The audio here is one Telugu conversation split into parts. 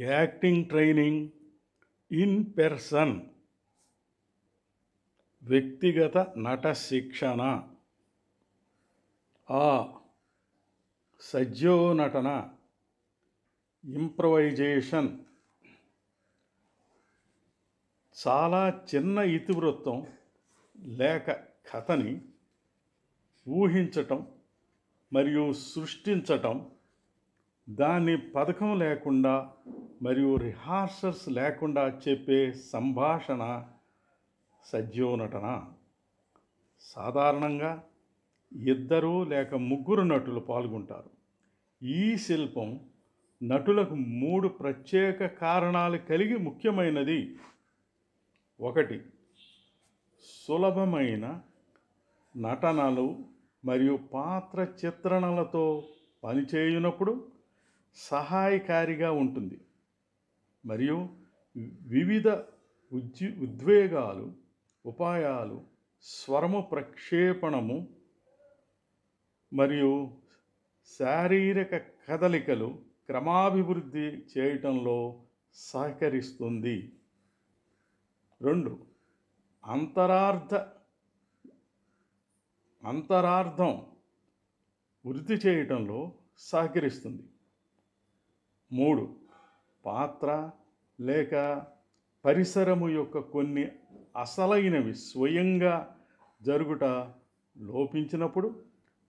యాక్టింగ్ ట్రైనింగ్ ఇన్ పర్సన్, వ్యక్తిగత నట శిక్షణ, ఆ సజ్జోనటన, ఇంప్రవైజేషన్. చాలా చిన్న ఇతివృత్తం లేక కథని ఊహించటం మరియు సృష్టించటం, దాన్ని పథకం లేకుండా మరియు రిహార్సల్స్ లేకుండా చెప్పే సంభాషణ సజ్జోనటన. సాధారణంగా 2 లేక 3 నటులు పాల్గొంటారు. ఈ శిల్పం నటులకు 3 ప్రత్యేక కారణాలు కలిగి ముఖ్యమైనది. 1, సులభమైన నటనలు మరియు పాత్ర చిత్రణలతో పనిచేయునప్పుడు సహాయకారిగా ఉంటుంది మరియు వివిధ ఉద్వేగాలు, ఉపాయాలు, స్వరము ప్రక్షేపణము మరియు శారీరక కదలికలు క్రమాభివృద్ధి చేయటంలో సహకరిస్తుంది. 2, అంతరార్థం వృద్ధి చేయటంలో సహకరిస్తుంది. 3, పాత్ర లేక పరిసరము యొక్క కొన్ని అసలైనవి స్వయంగా జరుగుట లోపించినప్పుడు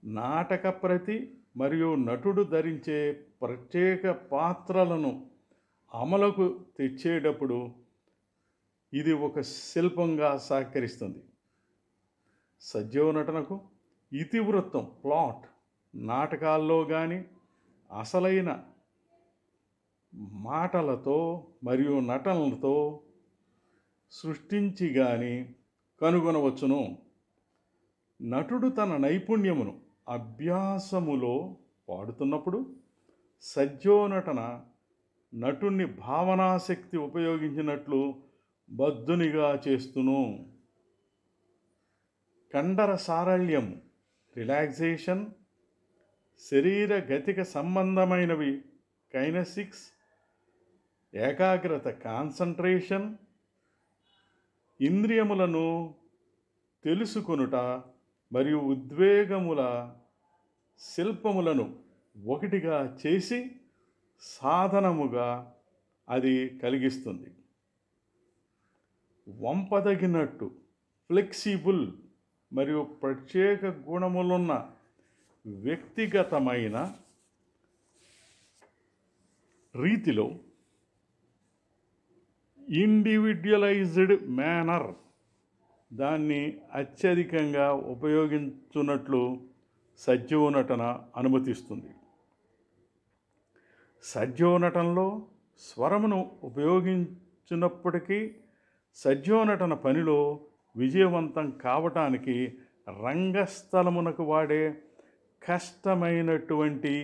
నాటక ప్రతి మరియు నటుడు ధరించే ప్రత్యేక పాత్రలను అమలుకు తెచ్చేటప్పుడు ఇది ఒక శిల్పంగా సహకరిస్తుంది. సజ్జోనటనకు ఇతివృత్తం, ప్లాట్ నాటకాల్లో కానీ అసలైన మాటలతో మరియు నటనలతో సృష్టించి కానీ కనుగొనవచ్చును. నటుడు తన నైపుణ్యమును అభ్యాసములో వాడుతున్నప్పుడు సజ్జోనటన నటుని భావనాశక్తి ఉపయోగించినట్లు బద్ధునిగా చేస్తును. కండర సారళ్యం, రిలాక్సేషన్, శరీర గతిక సంబంధమైనవి కైనెసిక్స్, ఏకాగ్రత కాన్సంట్రేషన్, ఇంద్రియములను తెలుసుకొనుట మరియు ఉద్వేగముల శిల్పములను ఒకటిగా చేసి సాధనముగా అది కలిగిస్తుంది. వంపదగినట్టు, ఫ్లెక్సిబుల్ మరియు ప్రత్యేక గుణములున్న వ్యక్తిగతమైన రీతిలో ఇండివిడ్యువలైజ్డ్ మేనర్ దాన్ని అత్యధికంగా ఉపయోగించున్నట్లు సజ్జోనటన అనుమతిస్తుంది. సజ్జోనటనలో స్వరమును ఉపయోగించినప్పటికీ సజ్జోనటన పనిలో విజయవంతం కావటానికి రంగస్థలమునకు వాడే కష్టమైనటువంటి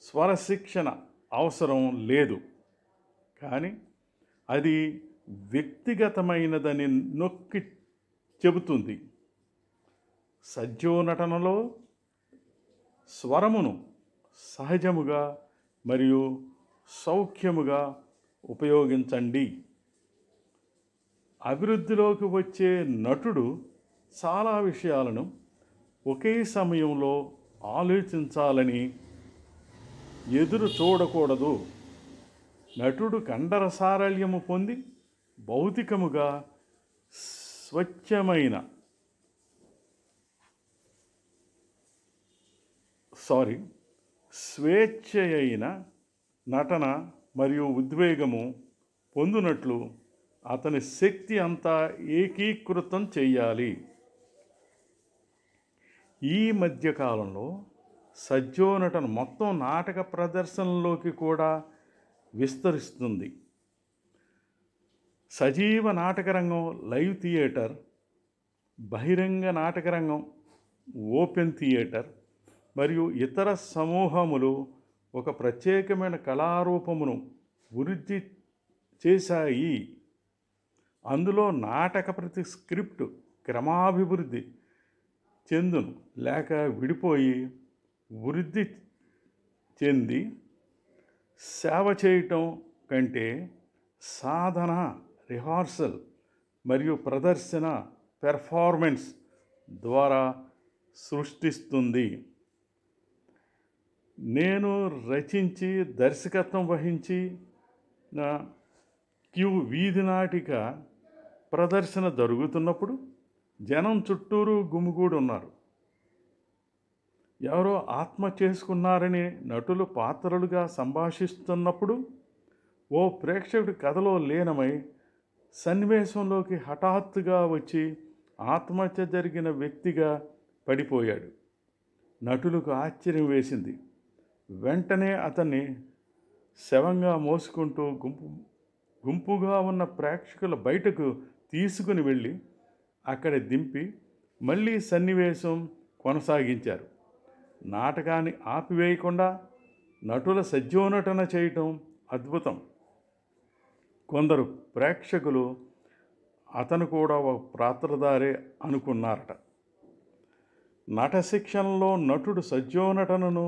స్వరశిక్షణ అవసరం లేదు, కానీ అది వ్యక్తిగతమైనదని నొక్కి చెబుతుంది. సజ్జోనటనలో స్వరమును సహజముగా మరియు సౌఖ్యముగా ఉపయోగించండి. అభివృద్ధిలోకి వచ్చే నటుడు చాలా విషయాలను ఒకే సమయంలో ఆలోచించాలని ఎదురు చూడకూడదు. నటుడు కండర సారళ్యము పొంది భౌతికముగా స్వేచ్ఛయైన నటన మరియు ఉద్వేగము పొందునట్లు అతని శక్తి అంతా ఏకీకృతం చేయాలి. ఈ మధ్యకాలంలో సజ్జోనటన మొత్తం నాటక ప్రదర్శనలోకి కూడా విస్తరిస్తుంది. సజీవ నాటకరంగం, లైవ్ థియేటర్, బహిరంగ నాటకరంగం, ఓపెన్ థియేటర్ మరియు ఇతర సమూహములు ఒక ప్రత్యేకమైన కళారూపమును వృద్ధి చేశాయి. అందులో నాటక ప్రతి స్క్రిప్ట్ క్రమాభివృద్ధి చెందును లేక విడిపోయి వృద్ధి చెంది సేవ చేయటం కంటే సాధన, రిహార్సల్ మరియు ప్రదర్శన, పెర్ఫార్మెన్స్ ద్వారా సృష్టిస్తుంది. నేను రచించి దర్శకత్వం వహించి వీధి నాటిక ప్రదర్శన జరుగుతున్నప్పుడు జనం చుట్టూరు గుమిగూడి ఉన్నారు. ఎవరో ఆత్మ చేసుకున్నారని నటులు పాత్రలుగా సంభాషిస్తున్నప్పుడు ఓ ప్రేక్షకుడి కథలో లీనమై సన్నివేశంలోకి హఠాత్తుగా వచ్చి ఆత్మహత్య జరిగిన వ్యక్తిగా పడిపోయాడు. నటులకు ఆశ్చర్యం వేసింది. వెంటనే అతన్ని శవంగా మోసుకుంటూ గుంపుగా ఉన్న ప్రేక్షకుల బయటకు తీసుకుని వెళ్ళి అక్కడ దింపి మళ్ళీ సన్నివేశం కొనసాగించారు. నాటకాన్ని ఆపివేయకుండా నటుల సజీవనటన చేయటం అద్భుతం. కొందరు ప్రేక్షకులు అతను కూడా ఒక పాత్రధారే అనుకున్నారట. నట శిక్షణలో నటుడు సజీవనటనను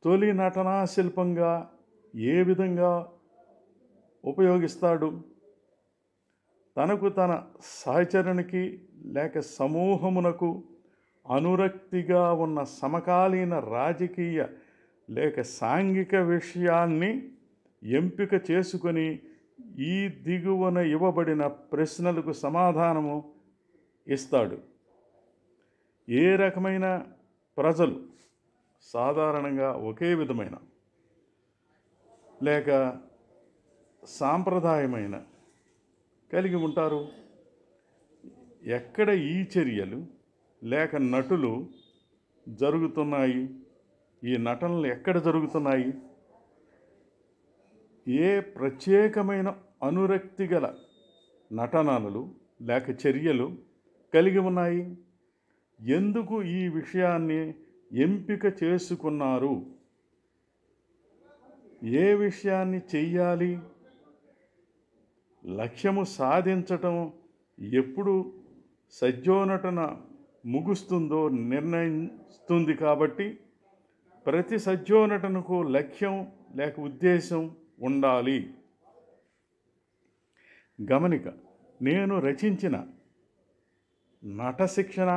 తొలి నటనా శిల్పంగా ఏ విధంగా ఉపయోగిస్తాడు? తనకు, తన సహచరునికి లేక సమూహమునకు అనురక్తిగా ఉన్న సమకాలీన రాజకీయ లేక సాంఘిక విషయాన్ని ఎంపిక చేసుకొని ఈ దిగువన ఇవ్వబడిన ప్రశ్నలకు సమాధానము ఇస్తాడు. ఏ రకమైన ప్రజలు సాధారణంగా ఒకే విధమైన లేక సాంప్రదాయమైన కలిగి ఉంటారు? ఎక్కడ ఈ చర్యలు లేక నటులు జరుగుతున్నాయి? ఈ నటనలు ఎక్కడ జరుగుతున్నాయి? ఏ ప్రత్యేకమైన అనురక్తి గల నటనలు లేక చర్యలు కలిగి ఉన్నాయి? ఎందుకు ఈ విషయాన్ని ఎంపిక చేసుకున్నారు? ఏ విషయాన్ని చెయ్యాలి? లక్ష్యము సాధించటం ఎప్పుడు సజీవనటన ముగుస్తుందో నిర్ణయిస్తుంది. కాబట్టి ప్రతి సజీవనటనకు లక్ష్యం లేక ఉద్దేశం ఉండాలి. గమనిక: నేను రచించిన నట శిక్షణ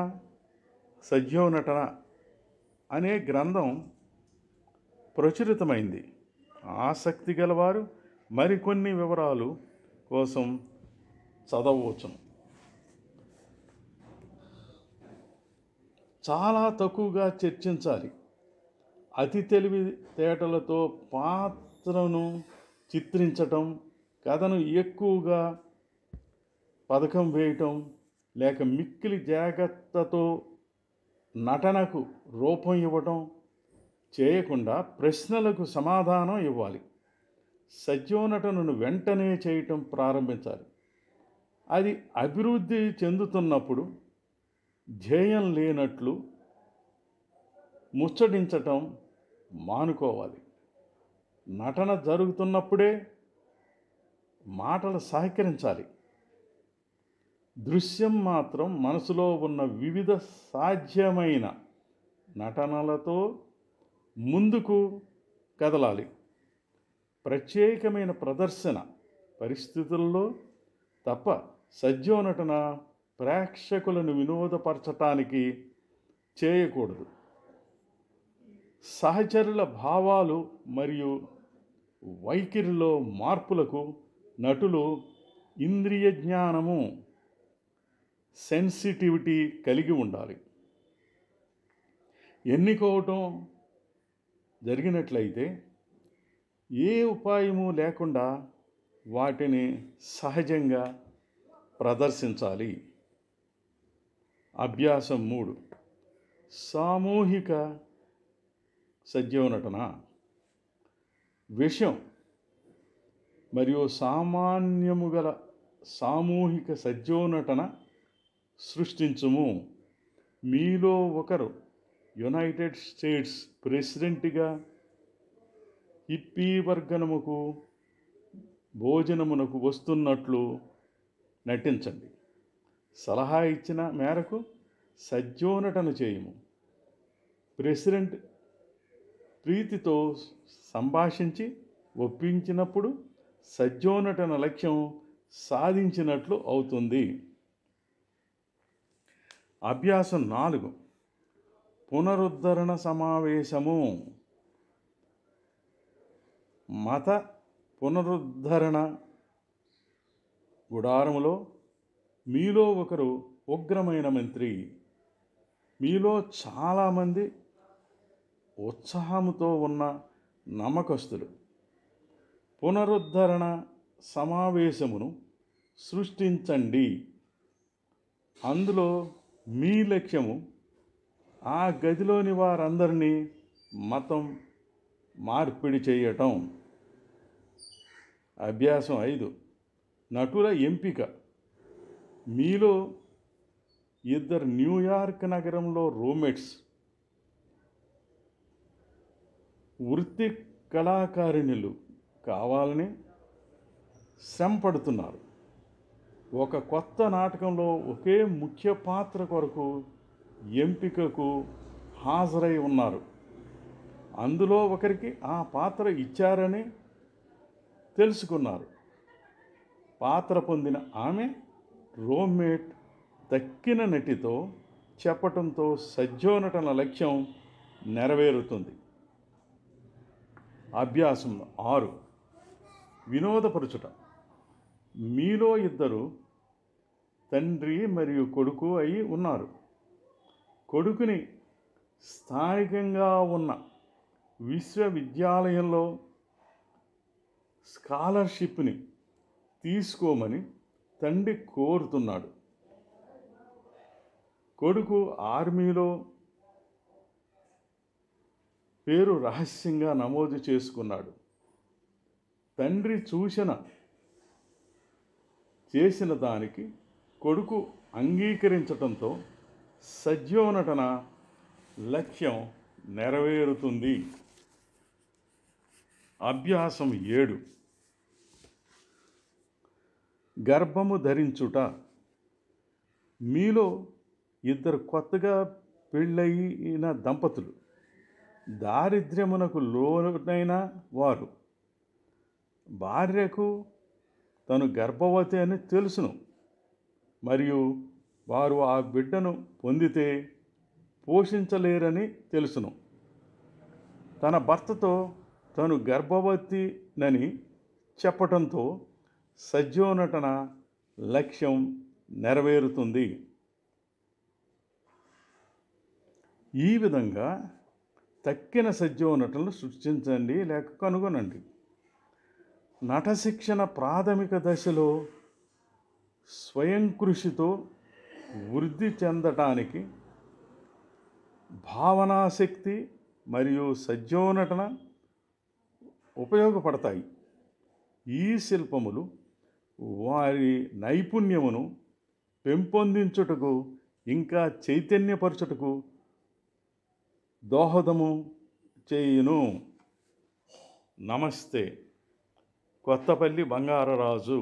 సజీవనటన అనే గ్రంథం ప్రచురితమైంది. ఆసక్తి గలవారు మరికొన్ని వివరాలు కోసం చదవవచ్చును. చాలా తక్కువగా చర్చించాలి. అతి తెలివితేటలతో పాత్రను చిత్రించటం, కథను ఎక్కువగా పథకం వేయటం లేక మిక్కిలి జాగ్రత్తతో నటనకు రూపం ఇవ్వటం చేయకుండా ప్రశ్నలకు సమాధానం ఇవ్వాలి. సజీవనటనను వెంటనే చేయటం ప్రారంభించాలి. అది అభివృద్ధి చెందుతున్నప్పుడు ధ్యేయం లేనట్లు ముచ్చటించటం మానుకోవాలి. నటన జరుగుతున్నప్పుడే మాటలు సహకరించాలి. దృశ్యం మాత్రం మనసులో ఉన్న వివిధ సాధ్యమైన నటనలతో ముందుకు కదలాలి. ప్రత్యేకమైన ప్రదర్శన పరిస్థితుల్లో తప్ప సజీవనటన ప్రేక్షకులను వినోదపరచటానికి చేయకూడదు. సహచరుల భావాలు మరియు వైఖరిలో మార్పులకు నటులు ఇంద్రియ జ్ఞానము, సెన్సిటివిటీ కలిగి ఉండాలి. ఎన్నుకోవటం జరిగినట్లయితే ఏ ఉపాయము లేకుండా వాటిని సహజంగా ప్రదర్శించాలి. అభ్యాసం 3: సామూహిక సజీవనటన. విషయం మరియు సామాన్యము గల సామూహిక సజీవనటన సృష్టించుము. మీలో ఒకరు యునైటెడ్ స్టేట్స్ ప్రెసిడెంట్గా హిప్పీ వర్గనముకు భోజనమునకు వస్తున్నట్లు నటించండి. సలహా ఇచ్చిన మేరకు సజీవనటన చేయము. ప్రెసిడెంట్ ప్రీతితో సంభాషించి ఒప్పించినప్పుడు సజ్జోనటన లక్ష్యం సాధించినట్లు అవుతుంది. అభ్యాసం 4. పునరుద్ధరణ సమావేశము. మత పునరుద్ధరణ గుడారములో మీలో ఒకరు ఉగ్రమైన మంత్రి. మీలో చాలామంది ఉత్సాహంతో ఉన్న నమ్మకస్తులు. పునరుద్ధరణ సమావేశమును సృష్టించండి. అందులో మీ లక్ష్యము ఆ గదిలోని వారందరినీ మతం మార్పిడి చేయటం. అభ్యాసం 5. నటుల ఎంపిక. మీలో 2 న్యూయార్క్ నగరంలో రూమ్మేట్స్ వృత్తి కళాకారిణులు కావాలని శ్రమపడుతున్నారు. ఒక కొత్త నాటకంలో ఒకే ముఖ్య పాత్ర కొరకు ఎంపికకు హాజరై ఉన్నారు. అందులో ఒకరికి ఆ పాత్ర ఇచ్చారని తెలుసుకున్నారు. పాత్ర పొందిన ఆమె రూమ్మేట్ తక్కిన నటితో చెప్పటంతో సజ్జోనటన లక్ష్యం నెరవేరుతుంది. అభ్యాసం 6. వినోదపరుచుట. మీలో 2 తండ్రి మరియు కొడుకు అయి ఉన్నారు. కొడుకుని స్థానికంగా ఉన్న విశ్వవిద్యాలయంలో స్కాలర్షిప్ని తీసుకోమని తండ్రి కోరుతున్నాడు. కొడుకు ఆర్మీలో పేరు రహస్యంగా నమోదు చేసుకున్నాడు. తండ్రి చేసిన దానికి కొడుకు అంగీకరించటంతో సజ్జోనటన లక్ష్యం నెరవేరుతుంది. అభ్యాసం 7. గర్భము ధరించుట. మీలో 2 కొత్తగా పెళ్ళయిన దంపతులు దారిద్ర్యమునకు లోనైన వారు. భార్యకు తను గర్భవతి అని తెలుసును మరియు వారు ఆ బిడ్డను పొందితే పోషించలేరని తెలుసును. తన భర్తతో తను గర్భవతినని చెప్పటంతో సజ్జోనటన లక్ష్యం నెరవేరుతుంది. ఈ విధంగా తక్కిన సజ్జోనటనలు సృష్టించండి లేక కనుగొనండి. నట శిక్షణ ప్రాథమిక దశలో స్వయం కృషితో వృద్ధి చెందటానికి భావనాశక్తి మరియు సజ్జోనటన ఉపయోగపడతాయి. ఈ శిల్పములు వారి నైపుణ్యమును పెంపొందించుటకు ఇంకా చైతన్యపరచుటకు దోహదము చేయును. నమస్తే. కొత్తపల్లి బంగారరాజు.